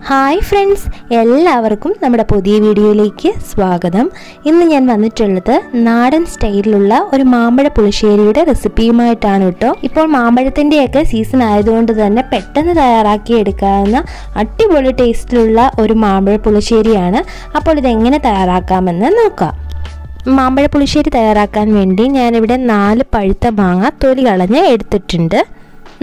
Hi friends, എല്ലാവർക്കും നമ്മുടെ പുതിയ വീഡിയോയിലേക്ക് സ്വാഗതം. ഇന്ന് ഞാൻ വന്നിട്ടുള്ളത് നാടൻ സ്റ്റൈലിലുള്ള ഒരു മാമ്പഴ പുളിശ്ശേരിയുടെ റെസിപ്പിയുമായിട്ടാണ് കേട്ടോ. ഇപ്പോൾ മാമ്പഴത്തിൻ്റെയൊക്കെ സീസൺ ആയതുകൊണ്ട് തന്നെ പെട്ടെന്ന് തയ്യാറാക്കി എടുക്കാവുന്ന അടിപൊളി ടേസ്റ്റിലുള്ള ഒരു മാമ്പഴ പുളിശ്ശേരിയാണ്. അപ്പോൾ ഇതെങ്ങനെ തയ്യാറാക്കാമെന്ന് നോക്കാം. മാമ്പഴ പുളിശ്ശേരി തയ്യാറാക്കാൻ വേണ്ടി ഞാനിവിടെ 4 പഴുത്ത മാങ്ങ തൊലി കളഞ്ഞ് എടുത്തിട്ടുണ്ട്.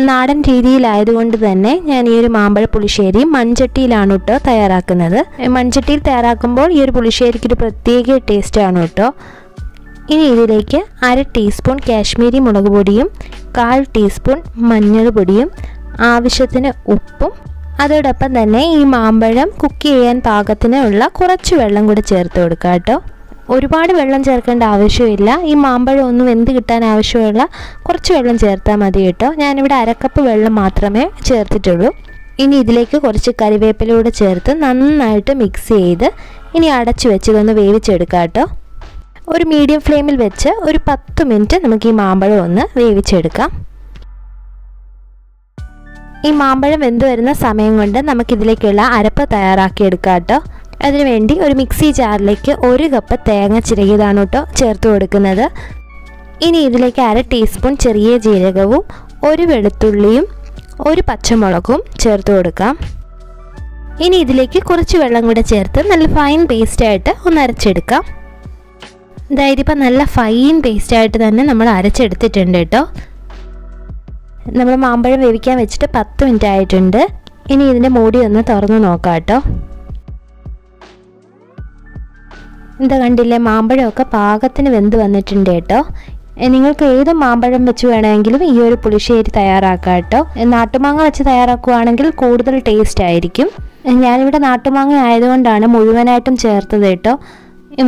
നാടൻ രീതിയിലായതുകൊണ്ട് തന്നെ ഞാൻ ഈ ഒരു മാമ്പഴ പുളിശ്ശേരി മൺചട്ടിയിലാണ് കേട്ടോ തയ്യാറാക്കുന്നത്. മൺചട്ടിയിൽ തയ്യാറാക്കുമ്പോൾ ഈ ഒരു പുളിശ്ശേരിക്കൊരു പ്രത്യേക ടേസ്റ്റാണ് കേട്ടോ. ഇനി ഇതിലേക്ക് 1/2 ടീസ്പൂൺ കാശ്മീരി മുളക് പൊടിയും 1/4 ടീസ്പൂൺ മഞ്ഞൾ പൊടിയും ആവശ്യത്തിന് ഉപ്പും അതോടൊപ്പം തന്നെ ഈ മാമ്പഴം കുക്ക് ചെയ്യാൻ പാകത്തിനുള്ള കുറച്ച് വെള്ളം കൂടെ ചേർത്ത് കൊടുക്കാം കേട്ടോ. ഒരുപാട് വെള്ളം ചേർക്കേണ്ട ആവശ്യമില്ല. ഈ മാമ്പഴം ഒന്ന് വെന്ത് കിട്ടാൻ ആവശ്യമുള്ള കുറച്ച് വെള്ളം ചേർത്താൽ മതി കേട്ടോ. ഞാനിവിടെ 1/2 കപ്പ് വെള്ളം മാത്രമേ ചേർത്തിട്ടുള്ളൂ. ഇനി ഇതിലേക്ക് കുറച്ച് കറിവേപ്പിലൂടെ ചേർത്ത് നന്നായിട്ട് മിക്സ് ചെയ്ത് ഇനി അടച്ചു വെച്ച് ഇതൊന്ന് വേവിച്ചെടുക്കാം കേട്ടോ. ഒരു മീഡിയം ഫ്ലെയിമിൽ വെച്ച് ഒരു 10 മിനിറ്റ് നമുക്ക് ഈ മാമ്പഴം ഒന്ന് വേവിച്ചെടുക്കാം. ഈ മാമ്പഴം വെന്ത് വരുന്ന സമയം കൊണ്ട് നമുക്കിതിലേക്കുള്ള അരപ്പ് തയ്യാറാക്കിയെടുക്കാം കേട്ടോ. അതിനുവേണ്ടി ഒരു മിക്സി ജാറിലേക്ക് 1 കപ്പ് തേങ്ങ ചിരകിയതാണ് കേട്ടോ ചേർത്ത് കൊടുക്കുന്നത്. ഇനി ഇതിലേക്ക് 1/2 ടീസ്പൂൺ ചെറിയ ജീരകവും 1 വെളുത്തുള്ളിയും 1 പച്ചമുളകും ചേർത്ത് കൊടുക്കാം. ഇനി ഇതിലേക്ക് കുറച്ച് വെള്ളം കൂടെ ചേർത്ത് നല്ല ഫൈൻ പേസ്റ്റായിട്ട് ഒന്ന് അരച്ചെടുക്കാം. അതായത് ഇപ്പം നല്ല ഫൈൻ പേസ്റ്റായിട്ട് തന്നെ നമ്മൾ അരച്ചെടുത്തിട്ടുണ്ട് കേട്ടോ. നമ്മൾ മാമ്പഴം വേവിക്കാൻ വെച്ചിട്ട് 10 മിനിറ്റ് ആയിട്ടുണ്ട്. ഇനി ഇതിൻ്റെ മൂടി ഒന്ന് തുറന്ന് നോക്കാം കേട്ടോ. എന്താ കണ്ടില്ലേ, മാമ്പഴമൊക്കെ പാകത്തിന് വെന്ത് വന്നിട്ടുണ്ട് കേട്ടോ. നിങ്ങൾക്ക് ഏത് മാമ്പഴം വെച്ച് വേണമെങ്കിലും ഈ ഒരു പുളിശ്ശേരി തയ്യാറാക്കാം കേട്ടോ. നാട്ടുമാങ്ങ വെച്ച് തയ്യാറാക്കുകയാണെങ്കിൽ കൂടുതൽ ടേസ്റ്റ് ആയിരിക്കും. ഞാനിവിടെ നാട്ടുമാങ്ങ ആയതുകൊണ്ടാണ് മുഴുവനായിട്ടും ചേർത്തത് കേട്ടോ.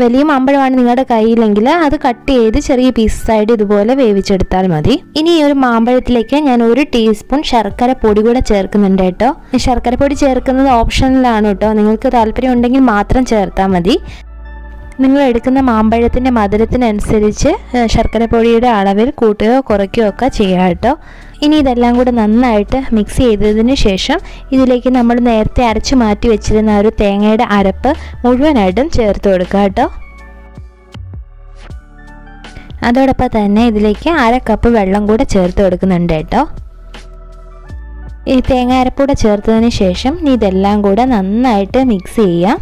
വലിയ മാമ്പഴമാണ് നിങ്ങളുടെ കയ്യിലെങ്കിൽ അത് കട്ട് ചെയ്ത് ചെറിയ പീസസായിട്ട് ഇതുപോലെ വേവിച്ചെടുത്താൽ മതി. ഇനി ഈ ഒരു മാമ്പഴത്തിലേക്ക് ഞാൻ 1 ടീസ്പൂൺ ശർക്കര പൊടി കൂടെ ചേർക്കുന്നുണ്ട് കേട്ടോ. ശർക്കര പൊടി ചേർക്കുന്നത് ഓപ്ഷണലാണ് കേട്ടോ. നിങ്ങൾക്ക് താല്പര്യം ഉണ്ടെങ്കിൽ മാത്രം ചേർത്താൽ മതി. നിങ്ങൾ എടുക്കുന്ന മാമ്പഴത്തിൻ്റെ മധുരത്തിനനുസരിച്ച് ശർക്കര പൊടിയുടെ അളവിൽ കൂട്ടുകയോ കുറയ്ക്കുകയോ ഒക്കെ ചെയ്യാം കേട്ടോ. ഇനി ഇതെല്ലാം കൂടെ നന്നായിട്ട് മിക്സ് ചെയ്തതിന് ശേഷം ഇതിലേക്ക് നമ്മൾ നേരത്തെ അരച്ച് മാറ്റി വെച്ചിരുന്ന ഒരു തേങ്ങയുടെ അരപ്പ് മുഴുവനായിട്ടും ചേർത്ത് കൊടുക്കുക കേട്ടോ. അതോടൊപ്പം തന്നെ ഇതിലേക്ക് 1/2 കപ്പ് വെള്ളം കൂടെ ചേർത്ത് കൊടുക്കുന്നുണ്ട് കേട്ടോ. ഈ തേങ്ങ അരപ്പൂടെ ചേർത്തതിന് ശേഷം ഇതെല്ലാം കൂടെ നന്നായിട്ട് മിക്സ് ചെയ്യാം.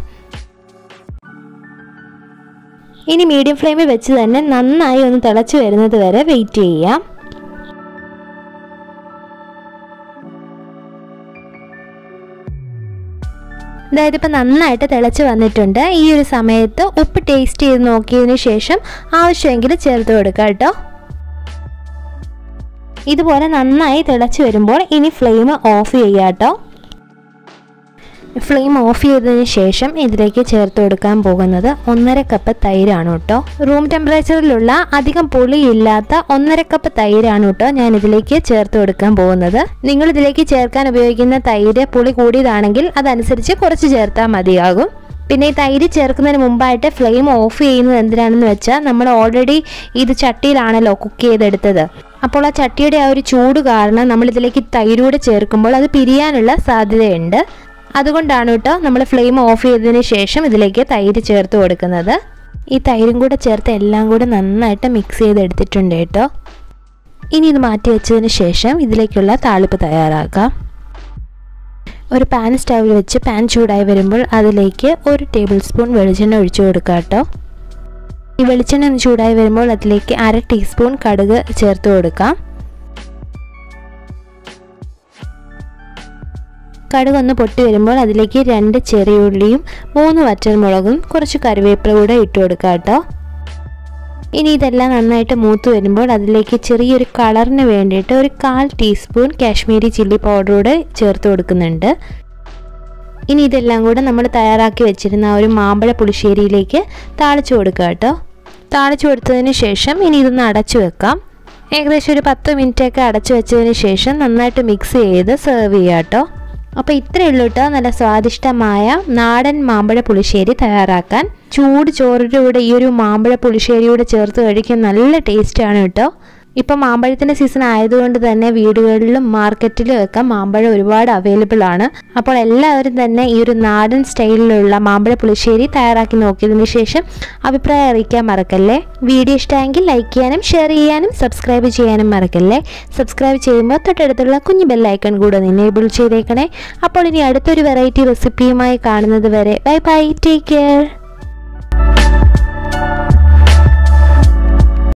ഇനി മീഡിയം ഫ്ലെയിമിൽ വെച്ച് തന്നെ നന്നായി ഒന്ന് തിളച്ച് വരുന്നത് വരെ വെയിറ്റ് ചെയ്യാം. അതായത് ഇപ്പം നന്നായിട്ട് തിളച്ച് വന്നിട്ടുണ്ട്. ഈ ഒരു സമയത്ത് ഉപ്പ് ടേസ്റ്റ് ചെയ്ത് നോക്കിയതിന് ശേഷം ആവശ്യമെങ്കിൽ ചേർത്ത് കൊടുക്കാം കേട്ടോ. ഇതുപോലെ നന്നായി തിളച്ച് വരുമ്പോൾ ഇനി ഫ്ലെയിം ഓഫ് ചെയ്യാം കേട്ടോ. ഫ്ലെയിം ഓഫ് ചെയ്തതിന് ശേഷം ഇതിലേക്ക് ചേർത്ത് കൊടുക്കാൻ പോകുന്നത് 1/2 കപ്പ് തൈരാണ് കേട്ടോ. റൂം ടെമ്പറേച്ചറിലുള്ള അധികം പുളിയില്ലാത്ത 1/2 കപ്പ് തൈരാണ് കേട്ടോ ഞാൻ ഇതിലേക്ക് ചേർത്ത് കൊടുക്കാൻ പോകുന്നത്. നിങ്ങൾ ഇതിലേക്ക് ചേർക്കാൻ ഉപയോഗിക്കുന്ന തൈര് പുളി കൂടിയതാണെങ്കിൽ അതനുസരിച്ച് കുറച്ച് ചേർത്താൽ മതിയാകും. പിന്നെ ഈ തൈര് ചേർക്കുന്നതിന് മുമ്പായിട്ട് ഫ്ലെയിം ഓഫ് ചെയ്യുന്നത് എന്തിനാണെന്ന് വെച്ചാൽ നമ്മൾ ഓൾറെഡി ഇത് ചട്ടിയിലാണല്ലോ കുക്ക് ചെയ്തെടുത്തത്. അപ്പോൾ ആ ചട്ടിയുടെ ആ ഒരു ചൂട് കാരണം നമ്മളിതിലേക്ക് തൈരൂടെ ചേർക്കുമ്പോൾ അത് പിരിയാനുള്ള സാധ്യതയുണ്ട്. അതുകൊണ്ടാണ് കേട്ടോ നമ്മൾ ഫ്ലെയിം ഓഫ് ചെയ്തതിന് ശേഷം ഇതിലേക്ക് തൈര് ചേർത്ത് കൊടുക്കുന്നത്. ഈ തൈരും കൂടെ ചേർത്ത് എല്ലാം കൂടെ നന്നായിട്ട് മിക്സ് ചെയ്തെടുത്തിട്ടുണ്ട് കേട്ടോ. ഇനി ഇത് മാറ്റി വെച്ചതിന് ശേഷം ഇതിലേക്കുള്ള താളിപ്പ് തയ്യാറാക്കാം. ഒരു പാൻ സ്റ്റൗവിൽ വെച്ച് പാൻ ചൂടായി വരുമ്പോൾ അതിലേക്ക് 1 ടേബിൾ സ്പൂൺ വെളിച്ചെണ്ണ ഒഴിച്ചു കൊടുക്കാം കേട്ടോ. ഈ വെളിച്ചെണ്ണ ഒന്ന് ചൂടായി വരുമ്പോൾ അതിലേക്ക് 1/2 ടീസ്പൂൺ കടുക് ചേർത്ത് കൊടുക്കാം. കടുക് ഒന്ന് പൊട്ടി വരുമ്പോൾ അതിലേക്ക് 2 ചെറിയ ഉള്ളിയും 3 വറ്റൽമുളകും കുറച്ച് കറിവേപ്പില കൂടെ ഇട്ട് കൊടുക്കാം കേട്ടോ. ഇനി ഇതെല്ലാം നന്നായിട്ട് മൂത്ത് വരുമ്പോൾ അതിലേക്ക് ചെറിയൊരു കളറിന് വേണ്ടിയിട്ട് ഒരു 1/4 ടീസ്പൂൺ കാശ്മീരി ചില്ലി പൗഡർ കൂടെ ചേർത്ത് കൊടുക്കുന്നുണ്ട്. ഇനി ഇതെല്ലാം കൂടെ നമ്മൾ തയ്യാറാക്കി വെച്ചിരുന്ന ഒരു മാമ്പഴ പുളിശ്ശേരിയിലേക്ക് താളിച്ചു കൊടുക്കുക കേട്ടോ. താളിച്ചു കൊടുത്തതിന് ശേഷം ഇനി ഇതൊന്ന് അടച്ചു വെക്കാം. ഏകദേശം ഒരു 10 മിനിറ്റൊക്കെ അടച്ചു വെച്ചതിന് ശേഷം നന്നായിട്ട് മിക്സ് ചെയ്ത് സെർവ് ചെയ്യാം കേട്ടോ. അപ്പോൾ ഇത്രയേ ഉള്ളൂ കേട്ടോ നല്ല സ്വാദിഷ്ടമായ നാടൻ മാമ്പഴ പുളിശ്ശേരി തയ്യാറാക്കാൻ. ചൂട് ചോറിൻ്റെ കൂടെ ഈ ഒരു മാമ്പഴ പുളിശ്ശേരിയോടെ ചേർത്ത് കഴിക്കാൻ നല്ല ടേസ്റ്റാണ് കേട്ടോ. ഇപ്പോൾ മാമ്പഴത്തിൻ്റെ സീസൺ ആയതുകൊണ്ട് തന്നെ വീടുകളിലും മാർക്കറ്റിലും ഒക്കെ മാമ്പഴം ഒരുപാട് അവൈലബിൾ ആണ്. അപ്പോൾ എല്ലാവരും തന്നെ ഈ ഒരു നാടൻ സ്റ്റൈലിലുള്ള മാമ്പഴ പുളിശ്ശേരി തയ്യാറാക്കി നോക്കിയതിന് ശേഷം അഭിപ്രായം അറിയിക്കാൻ മറക്കല്ലേ. വീഡിയോ ഇഷ്ടമെങ്കിൽ ലൈക്ക് ചെയ്യാനും ഷെയർ ചെയ്യാനും സബ്സ്ക്രൈബ് ചെയ്യാനും മറക്കല്ലേ. സബ്സ്ക്രൈബ് ചെയ്യുമ്പോൾ തൊട്ടടുത്തുള്ള കുഞ്ഞു ബെല്ലൈക്കൺ കൂടെ ഒന്ന് എനേബിൾ ചെയ്തേക്കണേ. അപ്പോൾ ഇനി അടുത്തൊരു വെറൈറ്റി റെസിപ്പിയുമായി കാണുന്നത് വരെ ബൈ ബൈ, ടേക്ക് കെയർ.